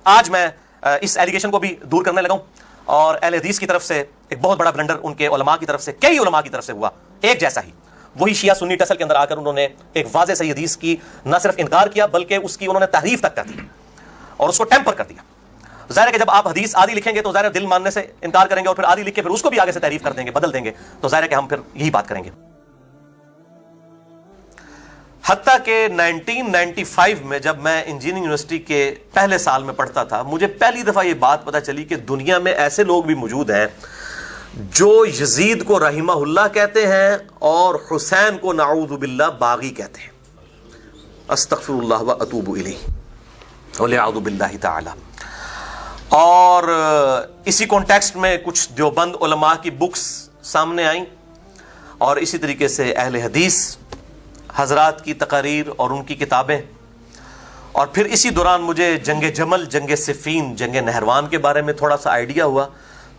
آج میں اس ایلیگیشن کو بھی دور کرنے لگا ہوں، اور اہل حدیث کی طرف سے ایک بہت بڑا بلنڈر ان کے علماء کی طرف سے، کئی علماء کی طرف سے ہوا ایک جیسا ہی، وہی شیعہ سنی ٹسل کے اندر آ کر انہوں نے ایک واضح صحیح حدیث کی نہ صرف انکار کیا بلکہ اس کی انہوں نے تحریف تک کر دی اور اس کو ٹیمپر کر دیا۔ ظاہر ہے کہ جب آپ حدیث آدھی لکھیں گے تو ظاہر دل ماننے سے انکار کریں گے، اور پھر آدھی لکھ کے پھر اس کو بھی آگے سے تعریف کر دیں گے، بدل دیں گے، تو ظاہر ہے کہ ہم پھر یہی بات کریں گے۔ حتیٰ کہ 1995 میں جب میں انجینئرنگ یونیورسٹی کے پہلے سال میں پڑھتا تھا، مجھے پہلی دفعہ یہ بات پتہ چلی کہ دنیا میں ایسے لوگ بھی موجود ہیں جو یزید کو رحمہ اللہ کہتے ہیں اور حسین کو نعوذ باللہ باغی کہتے ہیں۔ استغفر اللہ و اتوب الیہ ولیعوذ باللہ تعالی۔ اور اسی کانٹیکسٹ میں کچھ دیوبند علماء کی بکس سامنے آئیں، اور اسی طریقے سے اہل حدیث حضرات کی تقاریر اور ان کی کتابیں، اور پھر اسی دوران مجھے جنگ جمل، جنگ صفین، جنگ نہروان کے بارے میں تھوڑا سا آئیڈیا ہوا۔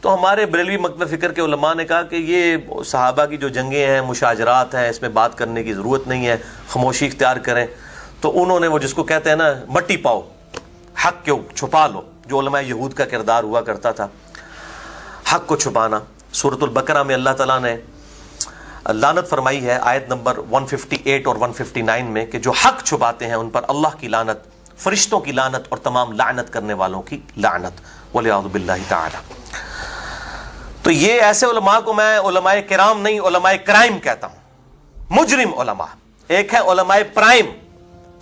تو ہمارے بریلوی مکتب فکر کے علماء نے کہا کہ یہ صحابہ کی جو جنگیں ہیں، مشاجرات ہیں، اس میں بات کرنے کی ضرورت نہیں ہے، خاموشی اختیار کریں۔ تو انہوں نے وہ جس کو کہتے ہیں نا مٹی پاؤ، حق کو چھپا لو، جو علماء یہود کا کردار ہوا کرتا تھا، حق کو چھپانا۔ سورۃ البقرہ میں اللہ تعالیٰ نے لعنت فرمائی ہے آیت نمبر 158 اور 159 میں کہ جو حق چھپاتے ہیں ان پر اللہ کی لعنت، فرشتوں کی لعنت اور تمام لعنت کرنے والوں کی لعنت، ولیعوذ باللہ تعالی۔ تو یہ ایسے علماء کو میں علماء کرام نہیں، علماء کرائم کہتا ہوں۔ مجرم علماء، ایک ہے علماء پرائم،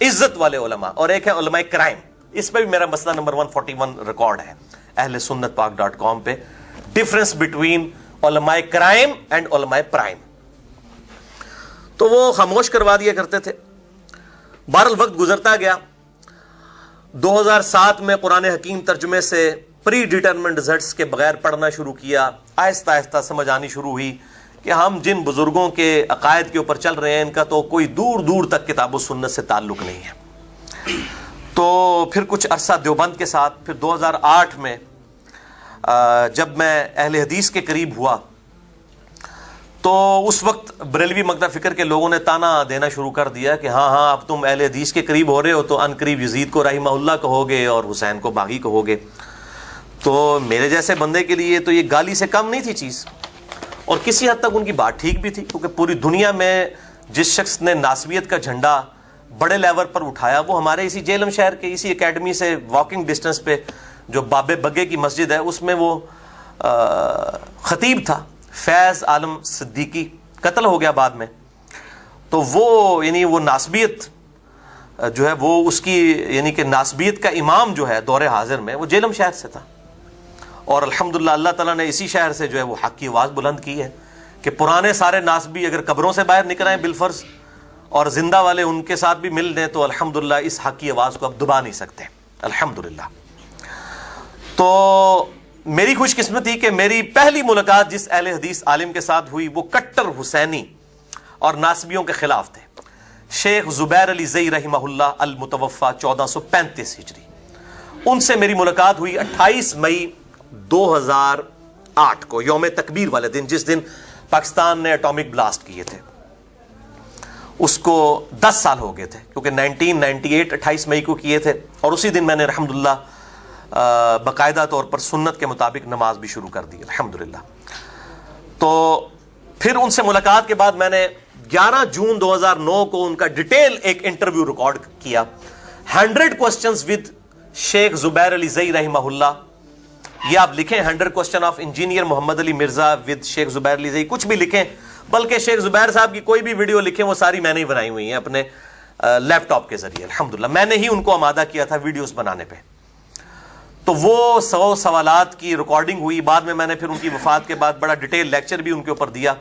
عزت والے علماء، اور ایک ہے علماء کرائم۔ اس پہ بھی میرا مسئلہ نمبر 141 ریکارڈ ہے اہل سنت پاک.com پہ، ڈفرنس بٹوین علماء کرائم اینڈ علماء پرائم۔ تو وہ خاموش کروا دیا کرتے تھے۔ بہرحال وقت گزرتا گیا، 2007 میں قرآن حکیم ترجمے سے پری ڈیٹرمنٹ رزلٹس کے بغیر پڑھنا شروع کیا۔ آہستہ آہستہ سمجھ آنی شروع ہوئی کہ ہم جن بزرگوں کے عقائد کے اوپر چل رہے ہیں ان کا تو کوئی دور دور تک کتاب و سنت سے تعلق نہیں ہے۔ تو پھر کچھ عرصہ دیوبند کے ساتھ، پھر 2008 میں جب میں اہل حدیث کے قریب ہوا تو اس وقت بریلوی مکتب فکر کے لوگوں نے تانا دینا شروع کر دیا کہ ہاں اب تم اہل حدیث کے قریب ہو رہے ہو تو ان قریب یزید کو رحمہ اللہ کہو گے اور حسین کو باغی کہو گے۔ تو میرے جیسے بندے کے لیے تو یہ گالی سے کم نہیں تھی چیز، اور کسی حد تک ان کی بات ٹھیک بھی تھی، کیونکہ پوری دنیا میں جس شخص نے ناسبیت کا جھنڈا بڑے لیول پر اٹھایا وہ ہمارے اسی جیلم شہر کے اسی اکیڈمی سے واکنگ ڈسٹنس پہ جو بابے بگے کی مسجد ہے اس میں وہ خطیب تھا، فیض عالم صدیقی، قتل ہو گیا بعد میں۔ تو وہ یعنی وہ ناسبیت جو ہے وہ اس کی یعنی کہ ناسبیت کا امام جو ہے دور حاضر میں وہ جیلم شہر سے تھا، اور الحمدللہ اللہ تعالیٰ نے اسی شہر سے جو ہے وہ حق کی آواز بلند کی ہے کہ پرانے سارے ناسبی اگر قبروں سے باہر نکل آئیں بالفرض اور زندہ والے ان کے ساتھ بھی مل دیں تو الحمدللہ اس حق کی آواز کو اب دبا نہیں سکتے، الحمدللہ۔ تو میری خوش قسمتی کہ میری پہلی ملاقات جس اہل حدیث عالم کے ساتھ ہوئی وہ کٹر حسینی اور ناسبیوں کے خلاف تھے، شیخ زبیر علی زئی رحمہ اللہ المتوفا 1435 ہجری۔ ان سے میری ملاقات ہوئی 28 مئی 2008 کو، یوم تکبیر والے دن، جس دن پاکستان نے اٹامک بلاسٹ کیے تھے۔ اس کو 10 سال ہو گئے تھے، کیونکہ 1998 28 مئی کو کیے تھے، اور اسی دن میں نے الحمدللہ باقاعدہ طور پر سنت کے مطابق نماز بھی شروع کر دی الحمدللہ۔ تو پھر ان سے ملاقات کے بعد میں نے 11 جون 2009 کو ان کا ڈیٹیل ایک انٹرویو ریکارڈ کیا، 100 کوسچنز ود شیخ زبیر علی زئی رحمہ اللہ۔ یہ آپ لکھیں 100 question of engineer Muhammad Ali Mirza with شیخ زبیر علی زئی، کچھ بھی لکھیں، بلکہ شیخ زبیر صاحب کی کوئی بھی ویڈیو لکھیں وہ ساری میں نے ہی بنائی ہوئی ہیں اپنے لیپ ٹاپ کے ذریعے الحمدللہ، میں نے ہی ان کو آمادہ کیا تھا ویڈیوز بنانے پہ۔ تو وہ 100 سوالات کی ریکارڈنگ ہوئی، بعد میں نے پھر ان کی وفات کے بعد بڑا ڈیٹیل لیکچر بھی ان کے اوپر دیا۔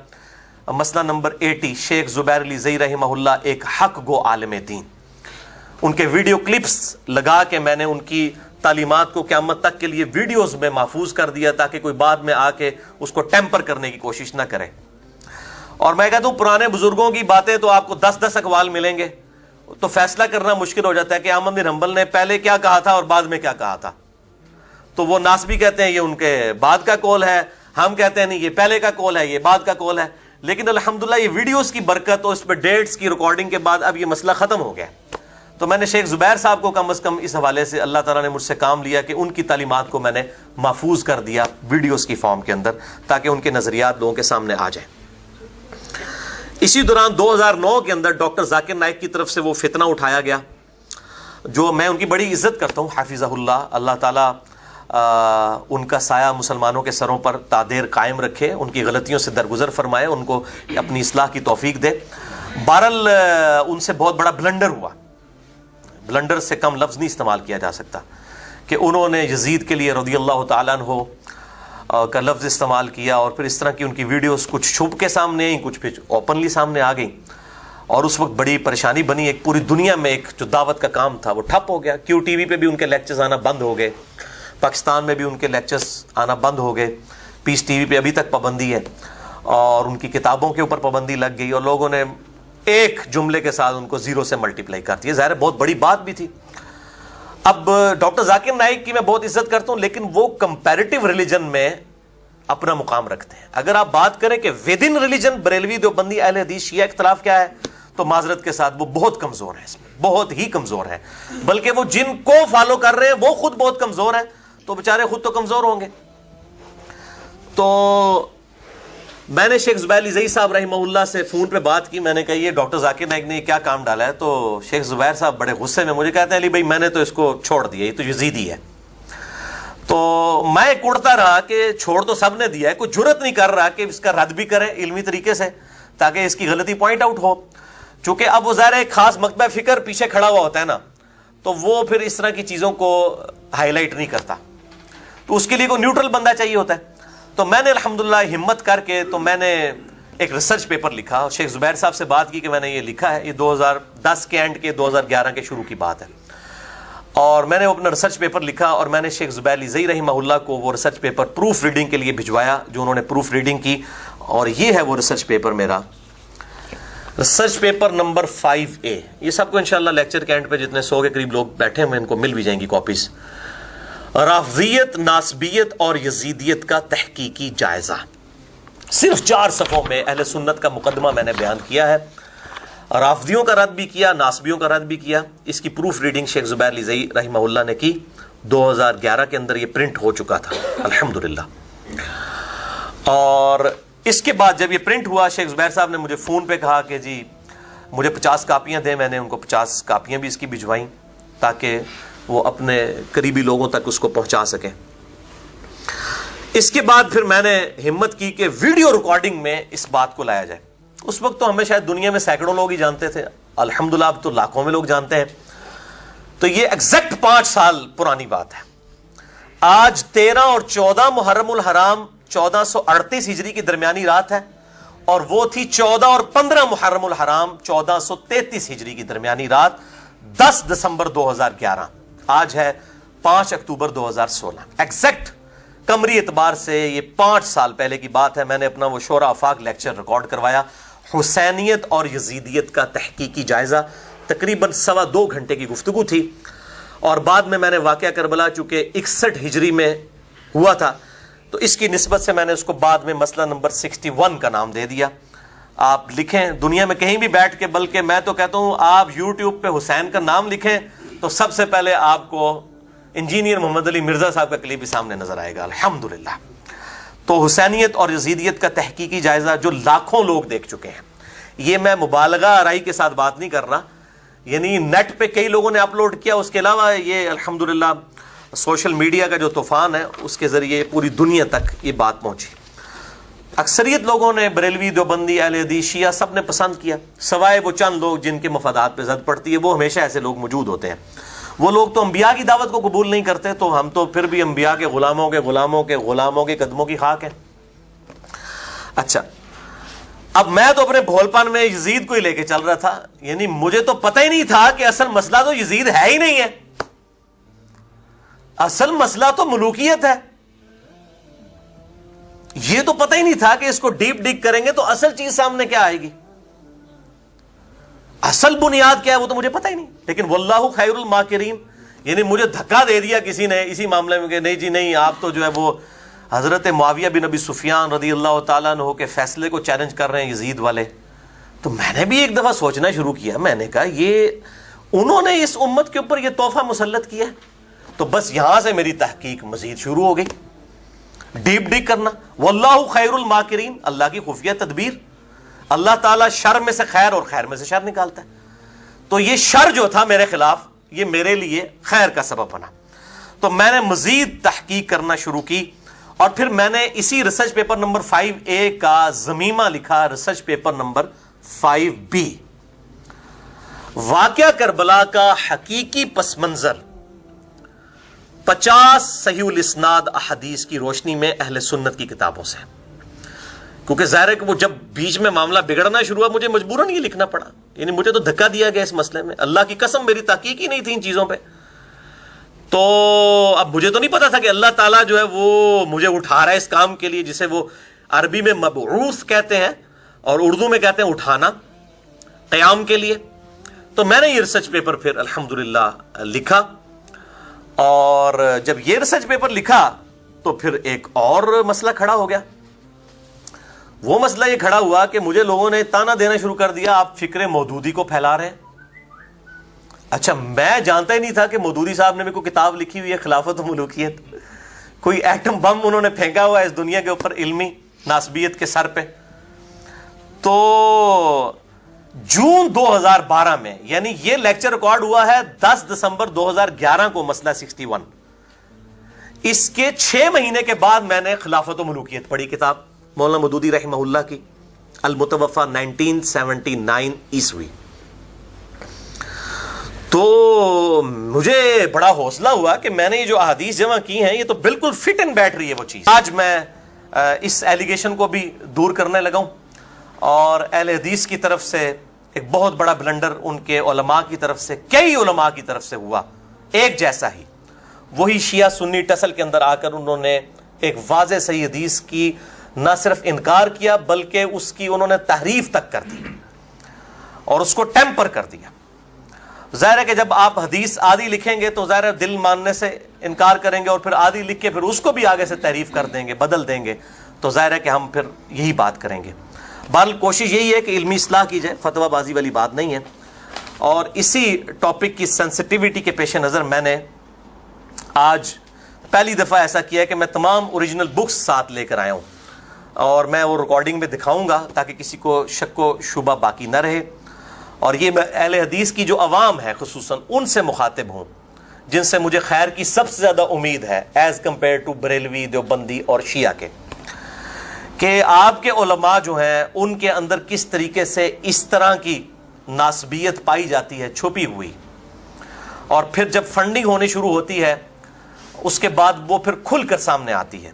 مسئلہ نمبر 80، شیخ زبیر علی زئی رحمہ اللہ ایک حق گو عالم دین۔ ان کے ویڈیو کلپس لگا کے میں نے ان کی تعلیمات کو قیامت تک کے لیے ویڈیوز میں محفوظ کر دیا تاکہ کوئی بعد میں آ کے اس کو ٹیمپر کرنے کی کوشش نہ کرے۔ اور میں کہتا ہوں پرانے بزرگوں کی باتیں تو آپ کو 10 اقوال ملیں گے، تو فیصلہ کرنا مشکل ہو جاتا ہے کہ احمد بن حنبل نے پہلے کیا کہا تھا اور بعد میں کیا کہا تھا۔ تو وہ ناسبی کہتے ہیں یہ ان کے بعد کا قول ہے، ہم کہتے ہیں نہیں یہ پہلے کا قول ہے، یہ بعد کا قول ہے۔ لیکن الحمدللہ یہ ویڈیوز کی برکت اور اس پہ ڈیٹس کی ریکارڈنگ کے بعد اب یہ مسئلہ ختم ہو گیا۔ تو میں نے شیخ زبیر صاحب کو کم از کم اس حوالے سے اللہ تعالیٰ نے مجھ سے کام لیا کہ ان کی تعلیمات کو میں نے محفوظ کر دیا ویڈیوز کی فارم کے اندر، تاکہ ان کے نظریات لوگوں کے سامنے آ جائیں۔ اسی دوران 2009 کے اندر ڈاکٹر ذاکر نائک کی طرف سے وہ فتنہ اٹھایا گیا، جو میں ان کی بڑی عزت کرتا ہوں، حافظہ اللہ، اللہ تعالیٰ ان کا سایہ مسلمانوں کے سروں پر تا دیر قائم رکھے، ان کی غلطیوں سے درگزر فرمائے، ان کو اپنی اصلاح کی توفیق دے۔ بہرحال ان سے بہت بڑا بلنڈر ہوا، بلنڈر سے کم لفظ نہیں استعمال کیا جا سکتا، کہ انہوں نے یزید کے لیے رضی اللہ تعالیٰ عنہ کا لفظ استعمال کیا، اور پھر اس طرح کی ان کی ویڈیوز کچھ چھپ کے سامنے آئیں، کچھ پھر اوپنلی سامنے آ گئیں، اور اس وقت بڑی پریشانی بنی۔ ایک پوری دنیا میں ایک جو دعوت کا کام تھا وہ ٹھپ ہو گیا، کیو ٹی وی پہ بھی ان کے لیکچرز آنا بند ہو گئے، پاکستان میں بھی ان کے لیکچرز آنا بند ہو گئے، پیس ٹی وی پہ ابھی تک پابندی ہے، اور ان کی کتابوں کے اوپر پابندی لگ گئی، اور لوگوں نے ایک جملے کے ساتھ ان کو زیرو سے ملٹیپلائی کر دیا۔ ظاہر بہت بڑی بات بھی تھی۔ اب ڈاکٹر ذاکر نائک کی میں بہت عزت کرتا ہوں، لیکن وہ کمپیریٹیو ریلیجن میں اپنا مقام رکھتے ہیں۔ اگر آپ بات کریں کہ with in religion Barelvi, Deobandi, اہل حدیث، شیعہ اختلاف کیا ہے، تو معذرت کے ساتھ وہ بہت کمزور ہے، اس میں بہت ہی کمزور ہے، بلکہ وہ جن کو فالو کر رہے ہیں وہ خود بہت کمزور ہیں، تو بیچارے خود تو کمزور ہوں گے۔ تو میں نے شیخ زبیر علی زئی صاحب رحمہ اللہ سے فون پہ بات کی، میں نے کہا یہ ڈاکٹر ذاکر نائک نے یہ کیا کام ڈالا ہے؟ تو شیخ زبیر صاحب بڑے غصے میں مجھے کہتے ہیں علی بھائی میں نے تو اس کو چھوڑ دیا، یہ تو یزیدی ہے۔ تو میں کڑتا رہا کہ چھوڑ تو سب نے دیا ہے، کوئی جرت نہیں کر رہا کہ اس کا رد بھی کرے علمی طریقے سے، تاکہ اس کی غلطی پوائنٹ آؤٹ ہو۔ چونکہ اب وہ ظاہر ایک خاص مکتبہ فکر پیچھے کھڑا ہوا ہوتا ہے نا، تو وہ پھر اس طرح کی چیزوں کو ہائی لائٹ نہیں کرتا، تو اس کے لیے کوئی نیوٹرل بندہ چاہیے ہوتا ہے۔ تو میں نے الحمدللہ ہمت کر کے تو میں نے ایک ریسرچ پیپر لکھا، اور شیخ زبیر صاحب سے بات کی کہ میں نے یہ لکھا ہے، یہ 2010 کے اینڈ کے 2011 کے شروع کی بات ہے، اور میں نے اپنا ریسرچ پیپر لکھا، اور میں نے شیخ زبیر علی زئی رحمہ اللہ کو وہ ریسرچ پیپر پروف ریڈنگ کے لیے بھجوایا، جو انہوں نے پروف ریڈنگ کی، اور یہ ہے وہ ریسرچ پیپر میرا، ریسرچ پیپر نمبر 5A۔ یہ سب کو انشاءاللہ لیکچر کے اینڈ پہ جتنے 100 کے قریب لوگ بیٹھے ہیں ان کو مل بھی جائیں گی کاپیز۔ رافضیت، ناسبیت اور یزیدیت کا تحقیقی جائزہ، صرف 4 صفحوں میں اہل سنت کا مقدمہ میں نے بیان کیا ہے، رافضیوں کا رد بھی کیا، ناسبیوں کا رد بھی کیا۔ اس کی پروف ریڈنگ شیخ زبیر علی زئی رحمہ اللہ نے کی، 2011 کے اندر یہ پرنٹ ہو چکا تھا الحمدللہ۔ اور اس کے بعد جب یہ پرنٹ ہوا، شیخ زبیر صاحب نے مجھے فون پہ کہا کہ جی مجھے 50 کاپیاں دیں، میں نے ان کو 50 کاپیاں بھی اس کی بھجوائیں، تاکہ وہ اپنے قریبی لوگوں تک اس کو پہنچا سکیں۔ اس کے بعد پھر میں نے ہمت کی کہ ویڈیو ریکارڈنگ میں اس بات کو لایا جائے۔ اس وقت تو ہمیں شاید دنیا میں سینکڑوں لوگ ہی جانتے تھے، الحمدللہ اب تو لاکھوں میں لوگ جانتے ہیں۔ تو یہ ایگزیکٹ 5 سال پرانی بات ہے۔ آج 13 اور 14 محرم الحرام 1438 ہجری کی درمیانی رات ہے، اور وہ تھی 14 اور 15 محرم الحرام 1433 ہجری کی درمیانی رات، 10 دسمبر 2011۔ آج ہے 5 اکتوبر 2016۔ ایگزیکٹ قمری اعتبار سے یہ 5 سال پہلے کی بات ہے۔ میں نے اپنا وہ شورا آفاق لیکچر ریکارڈ کروایا، حسینیت اور یزیدیت کا تحقیقی جائزہ، تقریباً 2.25 گھنٹے کی گفتگو تھی۔ اور بعد میں نے واقعہ کربلا چونکہ 61 ہجری میں ہوا تھا، تو اس کی نسبت سے میں نے اس کو بعد میں مسئلہ نمبر 61 کا نام دے دیا۔ آپ لکھیں دنیا میں کہیں بھی بیٹھ کے، بلکہ میں تو کہتا ہوں آپ یوٹیوب پہ حسین کا نام لکھیں تو سب سے پہلے آپ کو انجینئر محمد علی مرزا صاحب کا کلپ بھی سامنے نظر آئے گا الحمدللہ۔ تو حسینیت اور یزیدیت کا تحقیقی جائزہ جو لاکھوں لوگ دیکھ چکے ہیں، یہ میں مبالغہ آرائی کے ساتھ بات نہیں کر رہا، یعنی نیٹ پہ کئی لوگوں نے اپلوڈ کیا، اس کے علاوہ یہ الحمدللہ سوشل میڈیا کا جو طوفان ہے اس کے ذریعے پوری دنیا تک یہ بات پہنچی۔ اکثریت لوگوں نے، بریلوی، دیوبندی، اہل حدیث، شیعہ، سب نے پسند کیا، سوائے وہ چند لوگ جن کے مفادات پہ زد پڑتی ہے۔ وہ ہمیشہ ایسے لوگ موجود ہوتے ہیں، وہ لوگ تو انبیاء کی دعوت کو قبول نہیں کرتے، تو ہم تو پھر بھی انبیاء کے غلاموں کے غلاموں کے غلاموں کے قدموں کی خاک ہیں۔ اچھا، اب میں تو اپنے بھول پن میں یزید کو ہی لے کے چل رہا تھا، یعنی مجھے تو پتہ ہی نہیں تھا کہ اصل مسئلہ تو یزید ہے ہی نہیں ہے، اصل مسئلہ تو ملوکیت ہے۔ یہ تو پتہ ہی نہیں تھا کہ اس کو ڈیپ ڈگ کریں گے تو اصل چیز سامنے کیا آئے گی، اصل بنیاد کیا ہے وہ تو مجھے پتہ ہی نہیں۔ لیکن واللہ خیر الماکرین، یعنی مجھے دھکا دے دیا کسی نے اسی معاملے میں کہ نہیں جی نہیں، آپ تو جو ہے وہ حضرت معاویہ بن ابی سفیان رضی اللہ تعالیٰ عنہ کے فیصلے کو چیلنج کر رہے ہیں یزید والے۔ تو میں نے بھی ایک دفعہ سوچنا شروع کیا، میں نے کہا یہ انہوں نے اس امت کے اوپر یہ تحفہ مسلط کیا ہے. تو بس یہاں سے میری تحقیق مزید شروع ہو گئی, ڈیپ کرنا. واللہ خیر الماکرین, اللہ کی خفیہ تدبیر. اللہ تعالیٰ شر میں سے خیر اور خیر میں سے شر نکالتا ہے. تو یہ شر جو تھا میرے خلاف, یہ میرے لیے خیر کا سبب بنا. تو میں نے مزید تحقیق کرنا شروع کی, اور پھر میں نے اسی ریسرچ پیپر نمبر 5A کا ضمیمہ لکھا, ریسرچ پیپر نمبر 5B, واقعہ کربلا کا حقیقی پس منظر 50 صحیح الاسناد احادیث کی روشنی میں اہل سنت کی کتابوں سے. کیونکہ ظاہر ہے کہ وہ جب بیچ میں معاملہ بگڑنا شروع ہوا, مجھے مجبوراً یہ لکھنا پڑا. یعنی مجھے تو دھکا دیا گیا اس مسئلے میں, اللہ کی قسم میری تحقیق ہی نہیں تھی ان چیزوں پہ. تو اب مجھے تو نہیں پتا تھا کہ اللہ تعالیٰ جو ہے وہ مجھے اٹھا رہا ہے اس کام کے لیے, جسے وہ عربی میں مبعوث کہتے ہیں اور اردو میں کہتے ہیں اٹھانا, قیام کے لیے. تو میں نے یہ ریسرچ پیپر پھر الحمدللہ لکھا, اور جب یہ ریسرچ پیپر لکھا تو پھر ایک اور مسئلہ کھڑا ہو گیا. وہ مسئلہ یہ کھڑا ہوا کہ مجھے لوگوں نے تانا دینا شروع کر دیا, آپ فکر مودودی کو پھیلا رہے ہیں. اچھا, میں جانتا ہی نہیں تھا کہ مودودی صاحب نے بھی کوئی کتاب لکھی ہوئی ہے خلافت و ملوکیت, کوئی ایٹم بم انہوں نے پھینکا ہوا ہے اس دنیا کے اوپر علمی ناسبیت کے سر پہ. تو جون 2012 میں, یعنی یہ لیکچر ریکارڈ ہوا ہے 10 دسمبر 2011 کو, مسئلہ 61. اس کے 6 مہینے کے بعد میں نے خلافت و ملوکیت پڑھی, کتاب مولانا مودودی رحمہ اللہ کی, المتوفہ 1979 عیسوی. تو مجھے بڑا حوصلہ ہوا کہ میں نے یہ جو احادیث جمع کی ہیں یہ تو بالکل فٹ اینڈ بیٹھ رہی ہے وہ چیز. آج میں اس ایلیگیشن کو بھی دور کرنے لگا ہوں, اور اہل حدیث کی طرف سے ایک بہت بڑا بلنڈر ان کے علماء کی طرف سے, کئی علماء کی طرف سے ہوا ایک جیسا ہی. وہی شیعہ سنی ٹسل کے اندر آ کر انہوں نے ایک واضح صحیح حدیث کی نہ صرف انکار کیا بلکہ اس کی انہوں نے تحریف تک کر دی اور اس کو ٹیمپر کر دیا. ظاہر ہے کہ جب آپ حدیث آدھی لکھیں گے تو ظاہر ہے دل ماننے سے انکار کریں گے, اور پھر آدھی لکھ کے پھر اس کو بھی آگے سے تحریف کر دیں گے, بدل دیں گے. تو ظاہر ہے کہ ہم پھر یہی بات کریں گے. بہرحال کوشش یہی ہے کہ علمی اصلاح کی جائے, فتویٰ بازی والی بات نہیں ہے. اور اسی ٹاپک کی سینسٹیوٹی کے پیش نظر میں نے آج پہلی دفعہ ایسا کیا ہے کہ میں تمام اوریجنل بکس ساتھ لے کر آیا ہوں, اور میں وہ ریکارڈنگ میں دکھاؤں گا تاکہ کسی کو شک و شبہ باقی نہ رہے. اور یہ میں اہل حدیث کی جو عوام ہے خصوصاً ان سے مخاطب ہوں جن سے مجھے خیر کی سب سے زیادہ امید ہے as compare to Barelvi, Deobandi اور شیعہ کے, کہ آپ کے علماء جو ہیں ان کے اندر کس طریقے سے اس طرح کی ناسبیت پائی جاتی ہے چھپی ہوئی, اور پھر جب فنڈنگ ہونی شروع ہوتی ہے اس کے بعد وہ پھر کھل کر سامنے آتی ہے.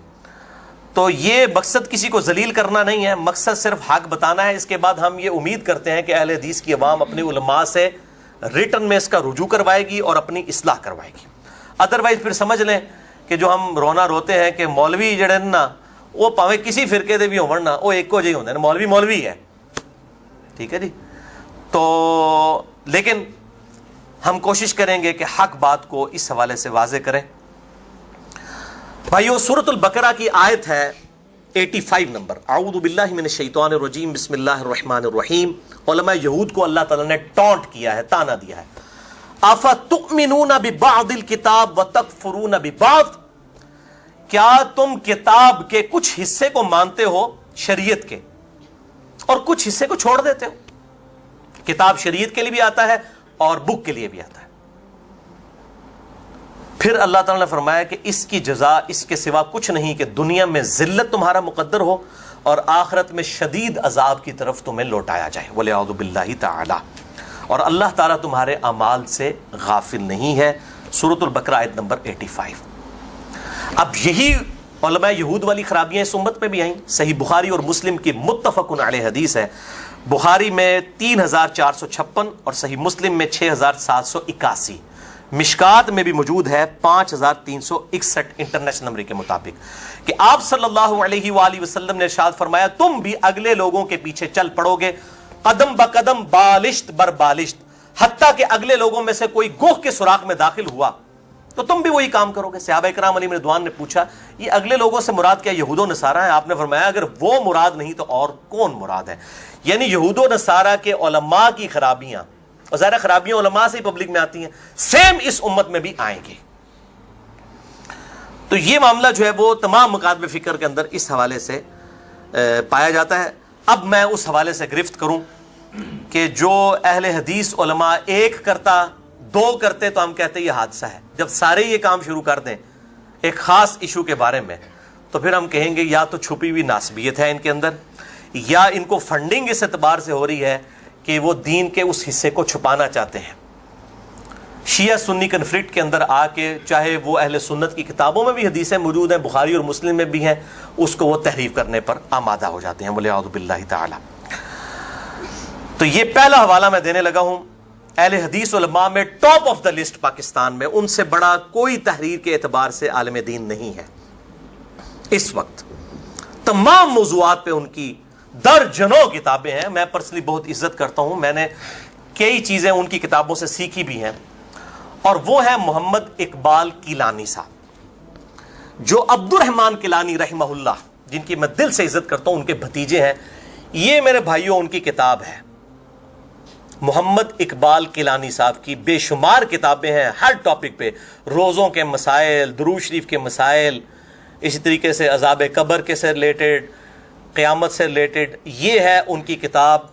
تو یہ مقصد کسی کو ذلیل کرنا نہیں ہے, مقصد صرف حق بتانا ہے. اس کے بعد ہم یہ امید کرتے ہیں کہ اہل حدیث کی عوام اپنی علماء سے ریٹن میں اس کا رجوع کروائے گی اور اپنی اصلاح کروائے گی. ادروائز پھر سمجھ لیں کہ جو ہم رونا روتے ہیں کہ مولوی جڑے نا وہ پاویں کسی فرقے دے بھی ہون نا وہ ایک جہی ہوندے نے, مولوی مولوی ہے, ٹھیک ہے جی. تو لیکن ہم کوشش کریں گے کہ حق بات کو اس حوالے سے واضح کریں. بھائیو, سورۃ البقرہ کی آیت ہے 85 نمبر, اعوذ باللہ من الشیطان الرجیم, بسم اللہ الرحمن الرحیم. علماء یہود کو اللہ تعالیٰ نے ٹونٹ کیا ہے, تانا دیا ہے. افتؤمنون ببعض الکتاب وتکفرون ببعض, کیا تم کتاب کے کچھ حصے کو مانتے ہو شریعت کے اور کچھ حصے کو چھوڑ دیتے ہو؟ کتاب شریعت کے لیے بھی آتا ہے اور بک کے لیے بھی آتا ہے. پھر اللہ تعالیٰ نے فرمایا کہ اس کی جزا اس کے سوا کچھ نہیں کہ دنیا میں ذلت تمہارا مقدر ہو اور آخرت میں شدید عذاب کی طرف تمہیں لوٹایا جائے. وَلِعَوْذُ بِاللَّهِ تَعَالَى, اور اللہ تعالیٰ تمہارے اعمال سے غافل نہیں ہے. سورۃ البقرہ آیت نمبر 85. اب یہی علماء یہود والی خرابیاں اس امت میں بھی آئیں. صحیح بخاری اور مسلم کی متفق علیہ حدیث ہے. بخاری میں 3456 اور صحیح مسلم میں 6781, مشکات میں بھی موجود ہے 5361 انٹرنیشنل نمبر کے مطابق, کہ آپ صلی اللہ علیہ وآلہ وسلم نے ارشاد فرمایا تم بھی اگلے لوگوں کے پیچھے چل پڑو گے قدم بقدم بالشت بر بالشت, حتیٰ کہ اگلے لوگوں میں سے کوئی گوہ کے سوراخ میں داخل ہوا تو تم بھی وہی کام کرو گے. صحابہ کرام علیہم رضوان نے پوچھا یہ اگلے لوگوں سے مراد کیا یہود و نصارہ ہیں؟ آپ نے فرمایا اگر وہ مراد نہیں تو اور کون مراد ہے؟ یعنی یہود و نصارہ کے علماء کی خرابیاں اور ظاہر خرابیاں علماء سے ہی پبلک میں آتی ہیں، سیم اس امت میں بھی آئیں گے۔ تو یہ معاملہ جو ہے وہ تمام مکاتب فکر کے اندر اس حوالے سے پایا جاتا ہے۔ اب میں اس حوالے سے گرفت کروں کہ جو اہل حدیث علماء ایک کرتا دو کرتے تو ہم کہتے یہ حادثہ ہے، جب سارے یہ کام شروع کر دیں ایک خاص ایشو کے بارے میں تو پھر ہم کہیں گے یا تو چھپی ہوئی ناسبیت ہے ان کے اندر، یا ان کو فنڈنگ اس اعتبار سے ہو رہی ہے کہ وہ دین کے اس حصے کو چھپانا چاہتے ہیں۔ شیعہ سنی کنفلکٹ کے اندر آ کے چاہے وہ اہل سنت کی کتابوں میں بھی حدیثیں موجود ہیں، بخاری اور مسلم میں بھی ہیں، اس کو وہ تحریف کرنے پر آمادہ ہو جاتے ہیں، وَلِعَوْذُ بِاللَّهِ تعالی۔ تو یہ پہلا حوالہ میں دینے لگا ہوں۔ اہل حدیث علماء میں top of the list Pakistan میں ان سے بڑا کوئی تحریر کے اعتبار سے عالم دین نہیں ہے اس وقت۔ تمام موضوعات پہ ان کی درجنوں کتابیں ہیں، میں پرسنلی بہت عزت کرتا ہوں، میں نے کئی چیزیں ان کی کتابوں سے سیکھی بھی ہیں، اور وہ ہے محمد اقبال کیلانی صاحب، جو عبد الرحمن کیلانی رحمہ اللہ، جن کی میں دل سے عزت کرتا ہوں، ان کے بھتیجے ہیں۔ یہ میرے بھائیوں ان کی کتاب ہے محمد اقبال کیلانی صاحب کی، بے شمار کتابیں ہیں ہر ٹاپک پہ، روزوں کے مسائل، درود شریف کے مسائل، اسی طریقے سے عذاب قبر کے سے ریلیٹڈ، قیامت سے ریلیٹڈ۔ یہ ہے ان کی کتاب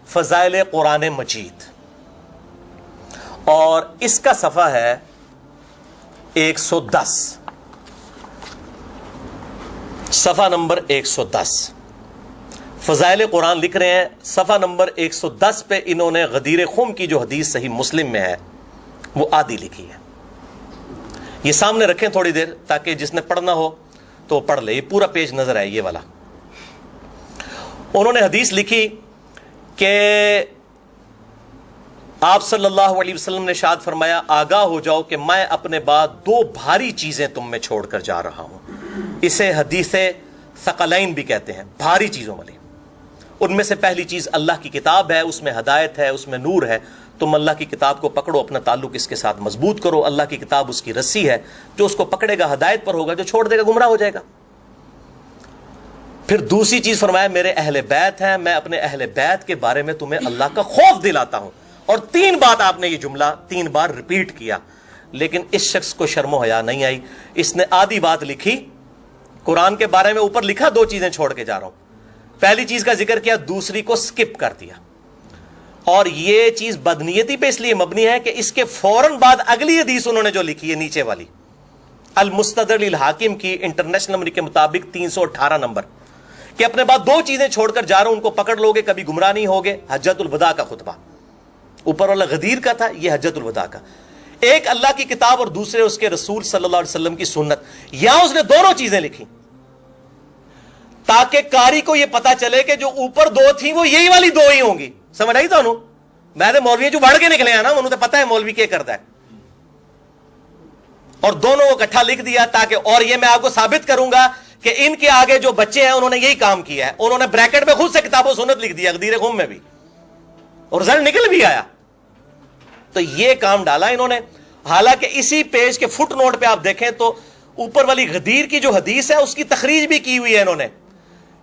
فضائل قرآن مجید، اور اس کا صفحہ ہے 110، صفحہ نمبر 110۔ فضائل قرآن لکھ رہے ہیں، صفحہ نمبر 110 پہ انہوں نے غدیر خم کی جو حدیث صحیح مسلم میں ہے وہ آدھی لکھی ہے۔ یہ سامنے رکھیں تھوڑی دیر تاکہ جس نے پڑھنا ہو تو وہ پڑھ لے، یہ پورا پیج نظر آئے یہ والا۔ انہوں نے حدیث لکھی کہ آپ صلی اللہ علیہ وسلم نے ارشاد فرمایا، آگاہ ہو جاؤ کہ میں اپنے بعد دو بھاری چیزیں تم میں چھوڑ کر جا رہا ہوں۔ اسے حدیث ثقلین بھی کہتے ہیں، بھاری چیزوں والی۔ ان میں سے پہلی چیز اللہ کی کتاب ہے، اس میں ہدایت ہے، اس میں نور ہے۔ تم اللہ کی کتاب کو پکڑو، اپنا تعلق اس کے ساتھ مضبوط کرو۔ اللہ کی کتاب اس کی رسی ہے، جو اس کو پکڑے گا ہدایت پر ہوگا، جو چھوڑ دے گا گمراہ ہو جائے گا۔ پھر دوسری چیز فرمایا، میرے اہل بیت ہیں، میں اپنے اہل بیت کے بارے میں تمہیں اللہ کا خوف دلاتا ہوں۔ اور 3 بات آپ نے یہ جملہ 3 بار ریپیٹ کیا، لیکن اس شخص کو شرم و حیا نہیں آئی۔ اس نے آدھی بات لکھی قرآن کے بارے میں، اوپر لکھا 2 چیزیں چھوڑ کے جا رہا ہوں، پہلی چیز کا ذکر کیا، دوسری کو سکپ کر دیا۔ اور یہ چیز بدنیتی پہ اس لیے مبنی ہے کہ اس کے فوراً بعد اگلی حدیث انہوں نے جو لکھی ہے نیچے والی، المستدرک للحاکم کی انٹرنیشنل نمبر کے مطابق 318 نمبر، کہ اپنے بعد 2 چیزیں چھوڑ کر جا رہا ہوں، ان کو پکڑ لوگے کبھی گمراہ نہیں ہوگے۔ حجۃ الوداع کا خطبہ، اوپر والا غدیر کا تھا، یہ حجۃ الوداع کا۔ ایک اللہ کی کتاب اور دوسرے اس کے رسول صلی اللہ علیہ وسلم کی سنت۔ یہاں اس نے دونوں چیزیں لکھی تاکہ قاری کو یہ پتا چلے کہ جو اوپر 2 تھیں وہ یہی والی 2 ہی ہوں گی۔ سمجھ آئی تو میں نے مولوی جو بڑھ کے نکلے ہیں نا، انہوں نے پتا ہے مولوی کیا کرتا ہے، اور دونوں کو اکٹھا لکھ دیا تاکہ، اور یہ میں آپ کو ثابت کروں گا کہ ان کے آگے جو بچے ہیں انہوں نے یہی کام کیا ہے، انہوں نے بریکٹ میں خود سے کتاب و سنت لکھ دیا غدیر خم میں بھی، اور رزلٹ نکل بھی آیا۔ تو یہ کام ڈالا انہوں نے۔ حالانکہ اسی پیج کے فٹ نوٹ پہ آپ دیکھیں تو اوپر والی غدیر کی جو حدیث ہے اس کی تخریج بھی کی ہوئی ہے انہوں نے،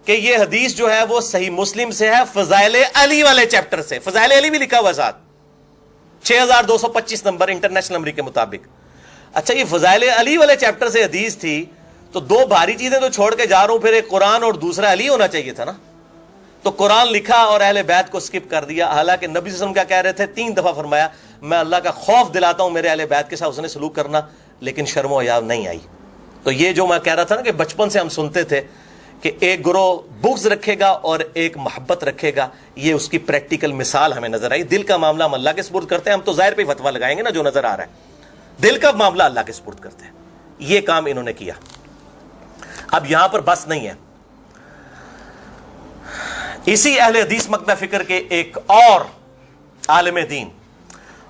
کہ یہ حدیث جو ہے وہ صحیح مسلم سے ہے، فضائل علی والے چیپٹر سے۔ فضائل علی بھی لکھا ہوا ساتھ، 6225 نمبر انٹرنیشنل نمبر کے مطابق۔ اچھا، یہ فضائل علی والے چیپٹر سے حدیث تھی تو 2 بھاری چیزیں تو چھوڑ کے جا رہا ہوں، پھر ایک قرآن اور دوسرا علی ہونا چاہیے تھا نا۔ تو قرآن لکھا اور اہل بیت کو سکپ کر دیا، حالانکہ نبی صلی اللہ علیہ وسلم کیا کہہ رہے تھے، 3 دفعہ فرمایا میں اللہ کا خوف دلاتا ہوں میرے اہل بیت کے ساتھ حسن سلوک کرنا، لیکن شرم و حیا نہیں آئی۔ تو یہ جو میں کہہ رہا تھا نا کہ بچپن سے ہم سنتے تھے کہ ایک گروہ بغض رکھے گا اور ایک محبت رکھے گا، یہ اس کی پریکٹیکل مثال ہمیں نظر آئی۔ دل کا معاملہ ہم اللہ کے سپرد کرتے ہیں، ہم تو ظاہر پہ فتویٰ لگائیں گے نا جو نظر آ رہا ہے، دل کا معاملہ اللہ کے سپرد کرتے ہیں۔ یہ کام انہوں نے کیا۔ اب یہاں پر بس نہیں ہے، اسی اہل حدیث مکتبہ فکر کے ایک اور عالم دین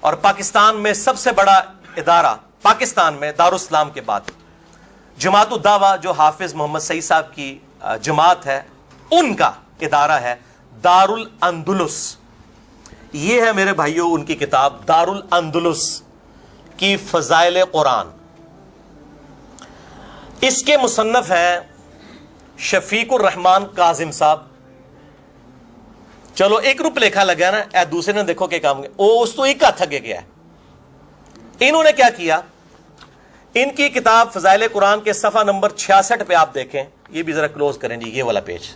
اور پاکستان میں سب سے بڑا ادارہ، پاکستان میں دارالاسلام کے بعد جماعت الدعوہ جو حافظ محمد سعید صاحب کی جماعت ہے، ان کا ادارہ ہے دار الاندلس۔ یہ ہے میرے بھائیوں ان کی کتاب دار الاندلس کی فضائل قرآن۔ اس کے مصنف ہیں شفیق الرحمان کاظم صاحب، چلو ایک روپ لکھا لگا نا, اے دوسرے نے دیکھو کہ کام وہ اس تو ایک ہاتھ اگے گیا ہے. انہوں نے کیا کیا, ان کی کتاب فضائل قرآن کے صفحہ نمبر 66 پہ آپ دیکھیں, یہ بھی ذرا کلوز کریں جی, یہ والا پیج.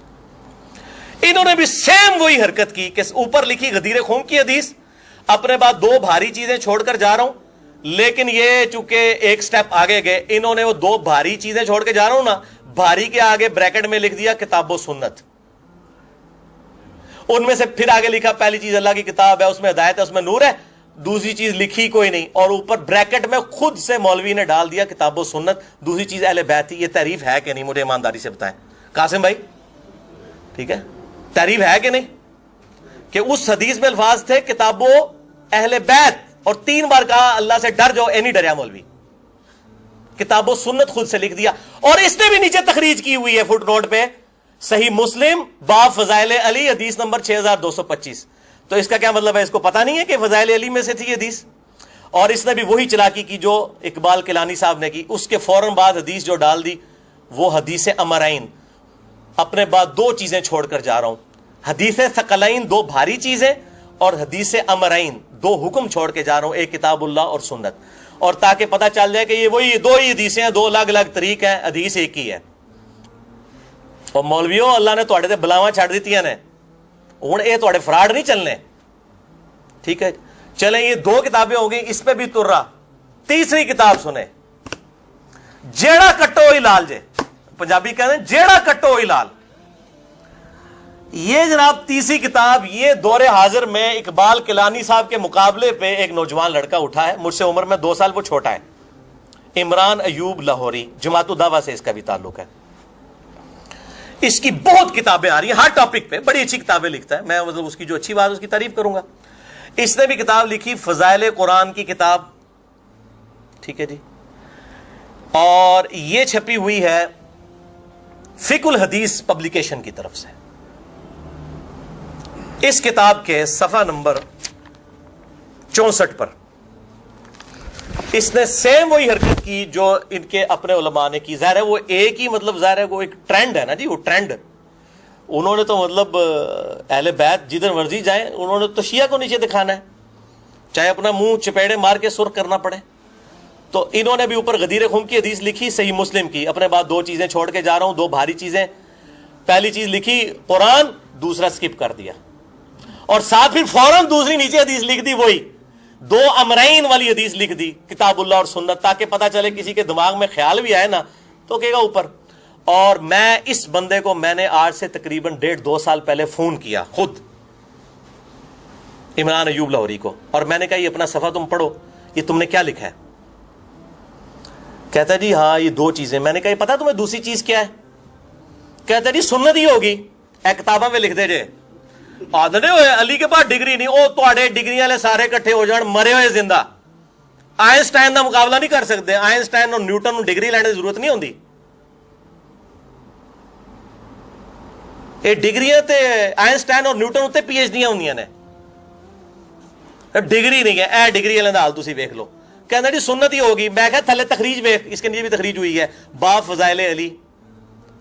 انہوں نے بھی سیم وہی حرکت کی کہ اوپر لکھی غدیر خون کی حدیث, اپنے بعد 2 بھاری چیزیں چھوڑ کر جا رہا ہوں, لیکن یہ چونکہ ایک سٹیپ آگے گئے, انہوں نے وہ 2 بھاری چیزیں چھوڑ کے جا رہا ہوں نا, بھاری کے آگے بریکٹ میں لکھ دیا کتاب و سنت. ان میں سے پھر آگے لکھا پہلی چیز اللہ کی کتاب ہے, اس میں ہدایت ہے, اس میں نور ہے, دوسری چیز لکھی کوئی نہیں, اور اوپر بریکٹ میں خود سے مولوی نے ڈال دیا کتاب و سنت, دوسری چیز اہل بیت تھی. یہ تعریف ہے کہ نہیں, مجھے ایمانداری سے بتائیں قاسم بھائی, ٹھیک ہے, تعریف ہے کہ نہیں کہ اس حدیث میں الفاظ تھے کتاب و اہل بیت, اور 3 بار کہا اللہ سے ڈر جاؤ, نہیں ڈریا مولوی, کتاب و سنت خود سے لکھ دیا. اور اس نے بھی نیچے تخریج کی ہوئی ہے فٹ نوٹ پہ, صحیح مسلم باب فضائل علی حدیث نمبر 6225. تو اس کا کیا مطلب ہے, اس کو پتا نہیں ہے کہ فضائل علی میں سے تھی حدیث. اور اس نے بھی وہی چلاکی کی جو اقبال کیلانی صاحب نے کی, اس کے فوراً بعد حدیث جو ڈال دی وہ حدیث امرین, اپنے بعد 2 چیزیں چھوڑ کر جا رہا ہوں, حدیث ثقلین 2 بھاری چیزیں, اور حدیث امرین 2 حکم چھوڑ کے جا رہا ہوں, ایک کتاب اللہ اور سنت. اور تاکہ پتہ چل جائے کہ یہ وہی 2 ہی حدیثیں ہیں, 2 الگ الگ طریق ہیں, حدیث ایک ہی ہے. اور مولویوں اللہ نے تواڈے تے بلاواں چھڑ دتیاں نے, ہن اے تواڈے فراڈ نہیں چلنے, ٹھیک ہے. چلیں یہ 2 کتابیں ہو گئی, اس پہ بھی تر رہا. تیسری کتاب سنیں, جیڑا کٹو ہی لال جے, پنجابی کہتے ہیں جیڑا کٹو ہی لال. یہ جناب تیسری کتاب, یہ دور حاضر میں اقبال کیلانی صاحب کے مقابلے پہ ایک نوجوان لڑکا اٹھا ہے, مجھ سے عمر میں 2 سال وہ چھوٹا ہے, عمران ایوب لاہوری, جماعت الدعوہ سے اس کا بھی تعلق ہے. اس کی بہت کتابیں آ رہی ہیں ہر ٹاپک پہ, بڑی اچھی کتابیں لکھتا ہے, میں مطلب اس کی جو اچھی بات اس کی تعریف کروں گا. اس نے بھی کتاب لکھی فضائل قرآن کی کتاب, ٹھیک ہے جی, اور یہ چھپی ہوئی ہے فقہ الحدیث پبلیکیشن کی طرف سے. اس کتاب کے صفحہ نمبر 64 پر اس نے سیم وہی حرکت کی جو ان کے اپنے علماء نے کی. ظاہر ہے وہ ایک ہی, مطلب ظاہر ہے وہ ایک ٹرینڈ ہے نا جی, وہ ٹرینڈ انہوں نے تو مطلب اہل بیت جدھر مرضی جائیں انہوں نے تو شیعہ کو نیچے دکھانا ہے, چاہے اپنا منہ چپیڑے مار کے سرخ کرنا پڑے. تو انہوں نے بھی اوپر غدیر خم کی حدیث لکھی, صحیح مسلم کی, اپنے بعد 2 چیزیں چھوڑ کے جا رہا ہوں, 2 بھاری چیزیں. پہلی چیز لکھی قرآن, دوسرا سکپ کر دیا, اور ساتھ پھر فوراً دوسری نیچے حدیث لکھ دی, وہی 2 امرین والی حدیث لکھ دی کتاب اللہ اور سنت, تاکہ پتہ چلے کسی کے دماغ میں خیال بھی آئے نا تو کہے گا اوپر. اور میں اس بندے کو, میں نے آج سے تقریباً 1.5-2 سال پہلے فون کیا خود عمران ایوب لاہوری کو, اور میں نے کہا یہ اپنا صفحہ تم پڑھو, یہ تم نے کیا لکھا ہے. کہتا ہے جی ہاں یہ 2 چیزیں. میں نے کہا یہ پتا تمہیں دوسری چیز کیا ہے. کہتا ہے جی سنت ہی ہوگی, اے کتاباں میں لکھ دے جے. آدھے ہوئے علی کے پاس ڈگری نہیں, او تواڈے ڈگری والے سارے کٹھے ہو جان مرے ہوئے زندہ, آئنسٹائن کا مقابلہ نہیں کر سکتے. آئنسٹائن اور نیوٹن کو ڈگری لینے کی ضرورت نہیں ہوتی. یہ ڈگریاں تے آئنسٹائن اور نیوٹن اتنے پی ایچ ڈیاں ہوندیاں نے, ڈگری نہیں ہے. اے ڈگری والے دا حال تسی ویکھ لو. کہندا جی سنت ہی ہوگی. میں کہا تھلے تخریج ویکھ, اس کے نیچے بھی تخریج ہوئی ہے باب فضائل علی.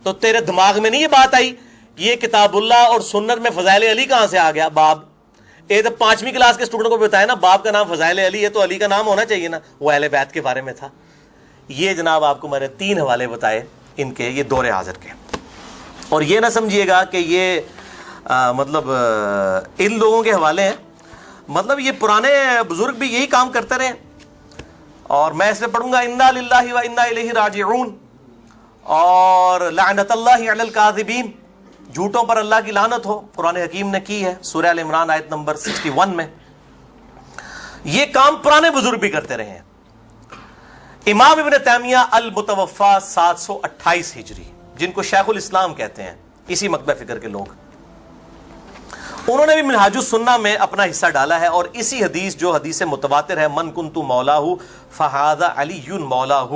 تو تیرے دماغ میں نہیں یہ بات آئی یہ کتاب اللہ اور سنت میں فضائل علی کہاں سے آ گیا باب؟ یہ تو 5ویں کلاس کے اسٹوڈنٹ کو بتایا نا, باب کا نام فضائل علی ہے تو علی کا نام ہونا چاہیے نا, وہ اہل بیت کے بارے میں تھا. یہ جناب آپ کو میں نے 3 حوالے بتائے ان کے, یہ دور حاضر کے. اور یہ نہ سمجھیے گا کہ یہ مطلب ان لوگوں کے حوالے ہیں, مطلب یہ پرانے بزرگ بھی یہی کام کرتے رہے. اور میں اس میں پڑھوں گا انا للہ و انا الیہ راجعون, اور لعنت اللہ علی الکاذبین, جھوٹوں پر اللہ کی لعنت ہو, قرآن حکیم نے کی ہے سورہ ال عمران آیت نمبر 61 میں. یہ کام پرانے بزرگ بھی کرتے رہے ہیں. امام ابن تیمیہ المتوفا 728 ہجری, جن کو شیخ الاسلام کہتے ہیں, اسی مکتبہ فکر کے لوگ, انہوں نے بھی منہاج السنہ میں اپنا حصہ ڈالا ہے. اور اسی حدیث جو حدیث متواتر ہے من کنت مولاہ فہذا علی مولاہ,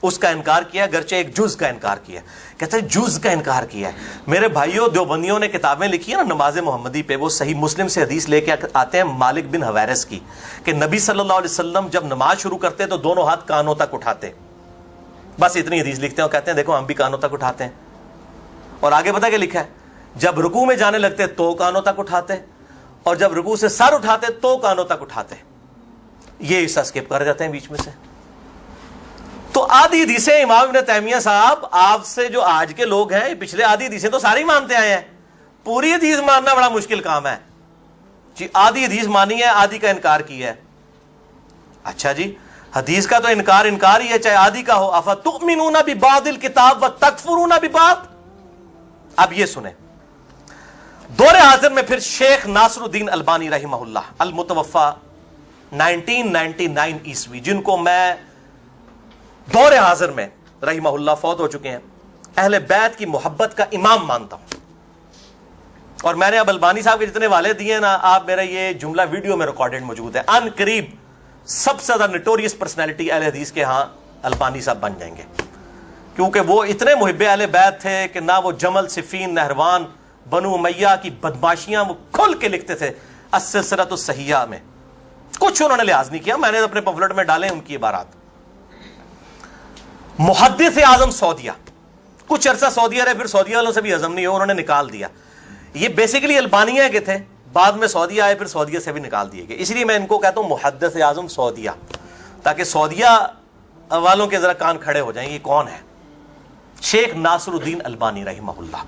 اس کا انکار کیا, گرچہ ایک جز کا انکار کیا. کہتے ہیں جز کا انکار کیا ہے. میرے بھائیوں دیوبندیوں نے کتابیں لکھی ہیں نا نماز محمدی پہ, وہ صحیح مسلم سے حدیث لے کے آتے ہیں مالک بن حویرث کی, کہ نبی صلی اللہ علیہ وسلم جب نماز شروع کرتے تو دونوں ہاتھ کانوں تک اٹھاتے. بس اتنی حدیث لکھتے ہیں اور کہتے ہیں دیکھو ہم بھی کانوں تک اٹھاتے ہیں. اور آگے پتہ کیا لکھا ہے جب رکوع میں جانے لگتے تو کانوں تک اٹھاتے, اور جب رکوع سے سر اٹھاتے تو کانوں تک اٹھاتے, یہ حصہ اسکپ کر جاتے ہیں بیچ میں سے. تو آدھی حدیثیں امام ابن تیمیہ صاحب آپ سے جو آج کے لوگ ہیں, پچھلے آدھی حدیثیں تو ساری مانتے آئے ہیں, پوری حدیث ماننا بڑا مشکل کام ہے جی. آدھی حدیث مانی ہے, آدھی کا انکار کیا ہے. اچھا جی, حدیث کا تو انکار ہی ہے, چاہے آدھی کا ہو. افتؤمنون ببعض الکتاب وتکفرون ببعض. اب یہ سنیں, دور حاضر میں پھر شیخ ناصر الدین البانی رحمہ اللہ المتوفا 1999 عیسوی, جن کو میں دور حاضر میں رحمہ اللہ فوت ہو چکے ہیں, اہل بیت کی محبت کا امام مانتا ہوں. اور میں نے اب البانی صاحب کے جتنے والے دیے نا, آپ میرا یہ جملہ ویڈیو میں ریکارڈڈ موجود ہے, ان قریب سب سے زیادہ نٹوریس پرسنالٹی اہل حدیث کے ہاں البانی صاحب بن جائیں گے, کیونکہ وہ اتنے محب اہل بیت تھے کہ نہ وہ جمل, صفین, نہروان, بنو امیہ کی بدماشیاں وہ کھل کے لکھتے تھے السلسلۃ الصحیحہ میں. کچھ انہوں نے لحاظ نہیں کیا, میں نے اپنے پمفلٹ میں ڈالے ان کی عبارات. محدث اعظم سعودیہ, کچھ عرصہ سعودیہ رہے, پھر سعودیہ والوں سے بھی ہضم نہیں ہو, انہوں نے نکال دیا. یہ بیسیکلی البانیہ کے تھے, بعد میں سعودیہ آئے, پھر سعودیہ سے بھی نکال دیے گئے. اس لیے میں ان کو کہتا ہوں محدث اعظم سعودیہ, تاکہ سعودیہ والوں کے ذرا کان کھڑے ہو جائیں یہ کون ہے. شیخ ناصر الدین البانی رحمہ اللہ,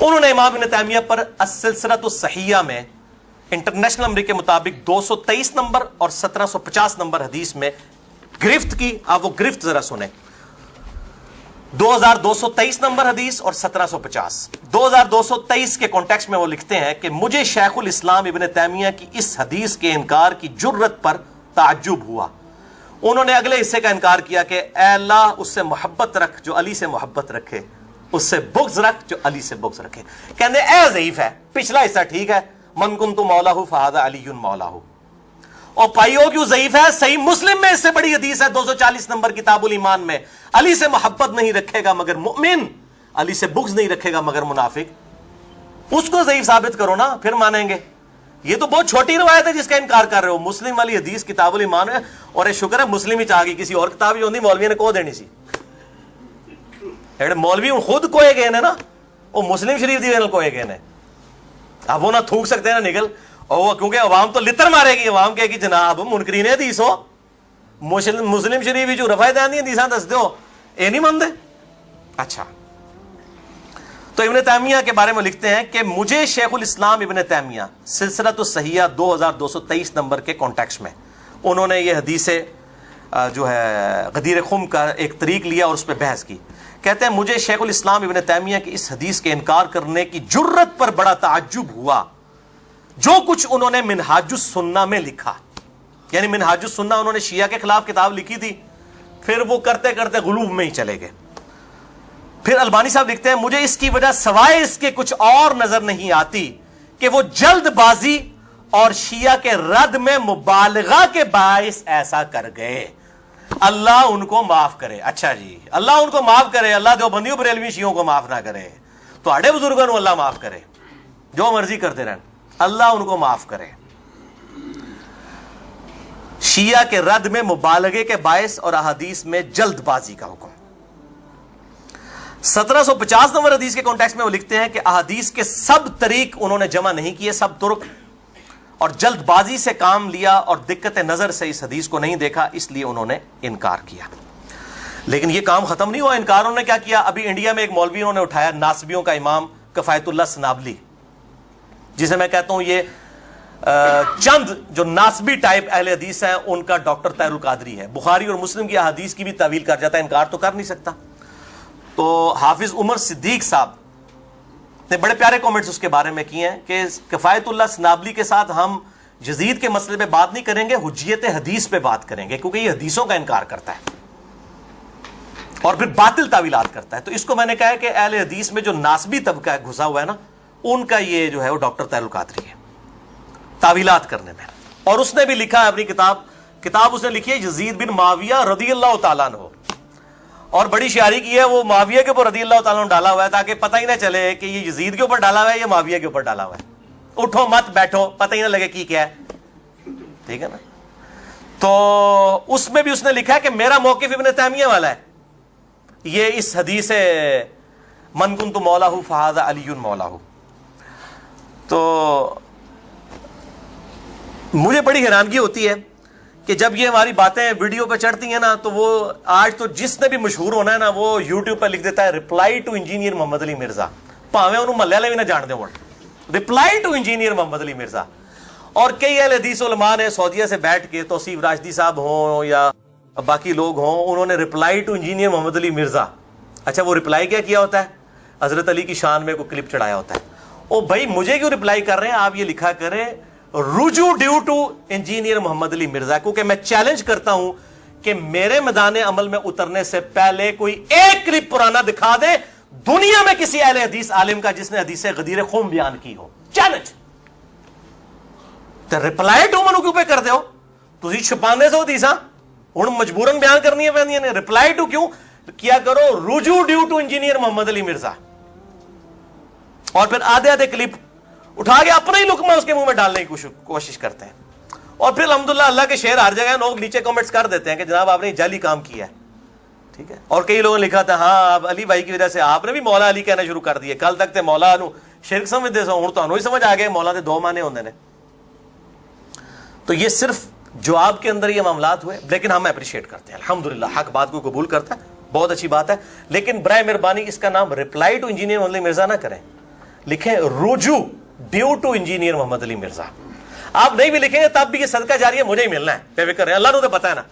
انہوں نے امام ابن تیمیہ پر السلسلۃ الصحیحہ میں انٹرنیشنل نمبر کے مطابق 223 نمبر اور 1750 نمبر حدیث میں گرفت کی. آپ وہ گرفت ذرا سنیں, 2223 نمبر حدیث اور 1750. 2223 کے کانٹیکسٹ میں وہ لکھتے ہیں کہ مجھے شیخ الاسلام ابن تیمیہ کی اس حدیث کے انکار کی جرت پر تعجب ہوا. انہوں نے اگلے حصے کا انکار کیا کہ اے اللہ اس سے محبت رکھ جو علی سے محبت رکھے, اس سے بغض رکھ جو علی سے بغض رکھے. کہنے اے ضعیف ہے, پچھلا حصہ ٹھیک ہے, من کنت مولاہ فہذا علی مولاہ, اور پائیو کیوں ضعیف ہے, صحیح مسلم میں اس سے بڑی حدیث ہے 240 نمبر کتاب الایمان میں, علی سے محبت نہیں رکھے گا مگر مؤمن, علی سے بغض نہیں رکھے گا مگر منافق. اس کو ضعیف ثابت کرو نا, پھر مانیں گے. یہ تو بہت چھوٹی روایت ہے جس کا انکار کر رہے ہو. مسلم والی حدیث کتاب الایمان ہے, اور یہ شکر ہے مسلم ہی چاہ گئی, کسی اور کتاب ہی ہوتی مولوی نے کو دینی سی. مولوی خود کوئے گئے نا, وہ مسلم شریف دی کوئے گئے. اب وہ نہ تھوک سکتے ہیں نہ نکل, اور کیونکہ عوام تو لتر مارے گی, عوام کہے گی جناب منکرین حدیث ہو, مسلم شریف جو رفع دین حدیثاں دس دو, اے نہیں مانتے. اچھا, تو ابن تیمیہ کے بارے میں لکھتے ہیں کہ مجھے شیخ الاسلام ابن تیمیہ سلسلۃ الصحیحہ 2223 نمبر کے کانٹیکسٹ میں انہوں نے یہ حدیث جو ہے غدیر خم کا ایک طریق لیا اور اس پہ بحث کی. کہتے ہیں مجھے شیخ الاسلام ابن تیمیہ کی اس حدیث کے انکار کرنے کی جرت پر بڑا تعجب ہوا. جو کچھ انہوں نے منہاج السنہ میں لکھا, یعنی منہاج السنہ انہوں نے شیعہ کے خلاف کتاب لکھی تھی, پھر وہ کرتے کرتے غلوب میں ہی چلے گئے. پھر البانی صاحب لکھتے ہیں مجھے اس کی وجہ سوائے اس کے کچھ اور نظر نہیں آتی کہ وہ جلد بازی اور شیعہ کے رد میں مبالغہ کے باعث ایسا کر گئے. اللہ ان کو معاف کرے. اچھا جی, اللہ ان کو معاف کرے, اللہ دیوبندیوں بریلوی شیعوں کو معاف نہ کرے, تو اڑے بزرگوں کو اللہ معاف کرے, جو مرضی کرتے رہن, اللہ ان کو معاف کرے. شیعہ کے رد میں مبالغے کے باعث اور احادیث میں جلد بازی کا حکم. 1750 نمبر حدیث کے کانٹیکسٹ میں وہ لکھتے ہیں کہ احادیث کے سب طریق انہوں نے جمع نہیں کیے, سب طرق, اور جلد بازی سے کام لیا اور دقت نظر سے اس حدیث کو نہیں دیکھا, اس لیے انہوں نے انکار کیا. لیکن یہ کام ختم نہیں ہوا. انکار انہوں نے کیا کیا, ابھی انڈیا میں ایک مولوی انہوں نے اٹھایا, ناسبیوں کا امام کفایت اللہ سنابلی, جسے میں کہتا ہوں یہ چند جو ناسبی ٹائپ اہل حدیث ہیں ان کا ڈاکٹر طاہر القادری ہے. بخاری اور مسلم کی احادیث کی بھی تعویل کر جاتا ہے, انکار تو کر نہیں سکتا. تو حافظ عمر صدیق صاحب نے بڑے پیارے کامنٹس اس کے بارے میں کیے ہیں کہ کفایت اللہ سنابلی کے ساتھ ہم یزید کے مسئلے پہ بات نہیں کریں گے, حجیت حدیث پہ بات کریں گے, کیونکہ یہ حدیثوں کا انکار کرتا ہے اور پھر باطل تعویلات کرتا ہے. تو اس کو میں نے کہا کہ اہل حدیث میں جو ناسبی طبقہ ہے گھسا ہوا ہے نا, ان کا یہ جو ہے وہ ڈاکٹر طاہر القادری ہے تعویلات کرنے میں. اور اس نے بھی لکھا ہے اپنی کتاب اس نے لکھی ہے یزید بن معاویہ رضی اللہ تعالیٰ عنہ, اور بڑی شعاری کی ہے, وہ معاویہ کے اوپر رضی اللہ تعالیٰ عنہ ڈالا ہوا ہے تاکہ پتہ ہی نہ چلے کہ یہ یزید کے اوپر ڈالا ہوا ہے یا معاویہ کے اوپر ڈالا ہوا ہے. اٹھو مت بیٹھو, پتہ ہی نہ لگے کی کیا ہے, ٹھیک ہے نا. تو اس میں بھی اس نے لکھا ہے کہ میرا موقف ابن تیمیہ والا ہے. یہ اس حدیث من کنت مولا فہذا علی مولا. تو مجھے بڑی حیرانگی ہوتی ہے کہ جب یہ ہماری باتیں ویڈیو پہ چڑھتی ہیں نا تو وہ آج تو جس نے بھی مشہور ہونا ہے نا وہ یوٹیوب پہ لکھ دیتا ہے رپلائی ٹو انجینئر محمد علی مرزا, پاویں انہوں محلے والے بھی نہ جان دیں, رپلائی ٹو انجینئر محمد علی مرزا. اور کئی اہل حدیث علماء نے سعودیہ سے بیٹھ کے, توصیف راشدی صاحب ہوں یا باقی لوگ ہوں, انہوں نے رپلائی ٹو انجینئر محمد علی مرزا. اچھا وہ رپلائی کیا ہوتا ہے؟ حضرت علی کی شان میں کوئی کلپ چڑھایا ہوتا ہے. او بھائی مجھے کیوں رپلائی کر رہے ہیں آپ؟ یہ لکھا کریں رجوع ڈیو ٹو انجینئر محمد علی مرزا, کیونکہ میں چیلنج کرتا ہوں کہ میرے میدان عمل میں اترنے سے پہلے کوئی ایک کلپ پرانا دکھا دے دنیا میں کسی اہل حدیث عالم کا جس نے حدیث غدیر خم بیان کی ہو. چیلنج. تو رپلائی ٹو منو کیوں پہ کر دے ہو تسی چھپانے سے ہو حدیثاں ہن مجبوراً بیان کرنی ہے پیندیاں نے. رپلائی ٹو کیوں کیا کرو, رجوع ڈیو ٹو انجینئر محمد علی مرزا. اور پھر آدھے آدھے کلپ اٹھا کے اپنا ہی لقمہ اس کے منہ میں ڈالنے کی کوشش کرتے ہیں. اور پھر الحمدللہ اللہ کے شعر ہر جگہ لوگ نیچے کمنٹس کر دیتے ہیں کہ جناب آپ نے جعلی کام کیا ہے. ٹھیک ہے. اور کئی لوگوں نے لکھا تھا ہاں اب علی بھائی کی وجہ سے آپ نے بھی مولا علی کہنا شروع کر دیے, کل تک تے مولا نو شرک سمجھتے سو, ہوں تو ہی سمجھ آ گئے مولا دے دو معنی ہوندے نے. تو یہ صرف جو آپ کے اندر یہ معاملات ہوئے, لیکن ہم اپریشیٹ کرتے ہیں الحمدللہ, حق بات کو قبول کرتا ہے, بہت اچھی بات ہے. لیکن برائے مہربانی اس کا نام رپلائی ٹو انجینئر محمد علی مرزا نہ کریں, لکھیں رجوع ڈیو ٹو انجینئر محمد علی مرزا. آپ نہیں بھی لکھیں گے تب بھی یہ صدقہ جاری ہے مجھے ہی ملنا ہے, بے فکر ہے, اللہ نے تو پتا ہے نا.